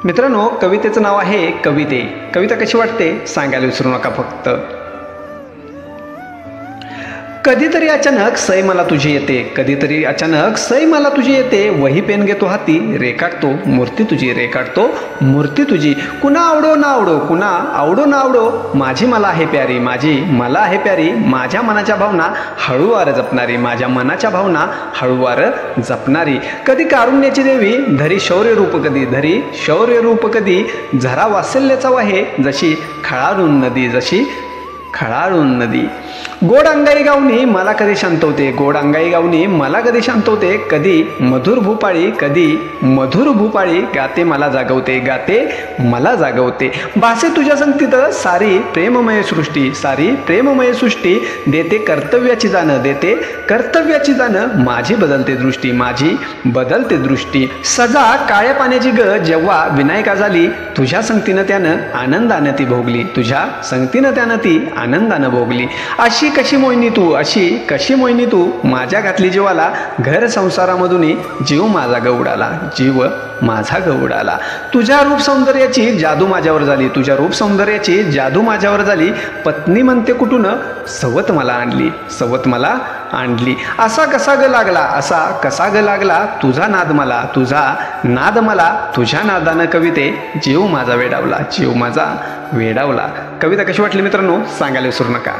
मित्रांनो, कवितेचं नाव आहे कविते. कविता कशी वाटते सांगायला विसरू नका फक्त. कधीतरी अचानक सई मला तुझी येते, कधीतरी अचानक सई मला तुझी येते. वही पेन घेतो हाती, रेखाटतो मूर्ती तुझी, रेखाटतो मूर्ती तुझी. कुणा आवडो ना आवडो, कुणा आवडो ना आवडो, माझी मला आहे प्यारी, माझी मला आहे प्यारी. माझ्या मनाच्या भावना हळूवार जपणारी, माझ्या मनाच्या भावना हळूवार जपणारी. कधी कारुण्याची देवी, धरी शौर्य रूप कधी, धरी शौर्य रूप कधी. झरा वात्सल्याचा वाहे, जशी खळाळून नदी, जशी खळाळून नदी. गोड अंगाई गावनी मला कधी शांतवते, गोड अंगाई गावनी मला कधी शांतवते. कधी मधुर भूपाळी, कधी मधुर भूपाळी. गाते मला जागवते, गाते मला जागवते. भासे तुझ्या संगतीत सारी प्रेममय सृष्टी, सारी प्रेममय सृष्टी. देते कर्तव्याची जाणं, देते कर्तव्याची जाणं. माझी बदलते दृष्टी, माझी बदलते दृष्टी. सजा काळ्या पाण्याची ग जेव्हा विनायका झाली, तुझ्या संगतीनं त्यानं आनंदानं ती भोगली, तुझ्या संगतीनं त्यानं ती आनंदानं भोगली. अशी कशी मोहिनी तू, अशी कशी मोहिनी तू. माझ्या घातली जीवाला घर संसारामधून जीव माझा गवडाला, जीव माझा गवडाला. तुझ्या रूप सौंदर्याची जादू माझ्यावर झाली, तुझ्या रूप सौंदर्याची जादू माझ्यावर झाली. पत्नी म्हणते कुठून सवत मला आणली, सवत मला आणली. असा कसा ग लागला, असा कसा ग लागला तुझा नाद मला, तुझा नाद मला. तुझ्या नादानं कविते जीव माझा वेडावला, जीव माझा वेडावला. कविता कशी वाटली मित्रांनो सांगायला विसरू नका.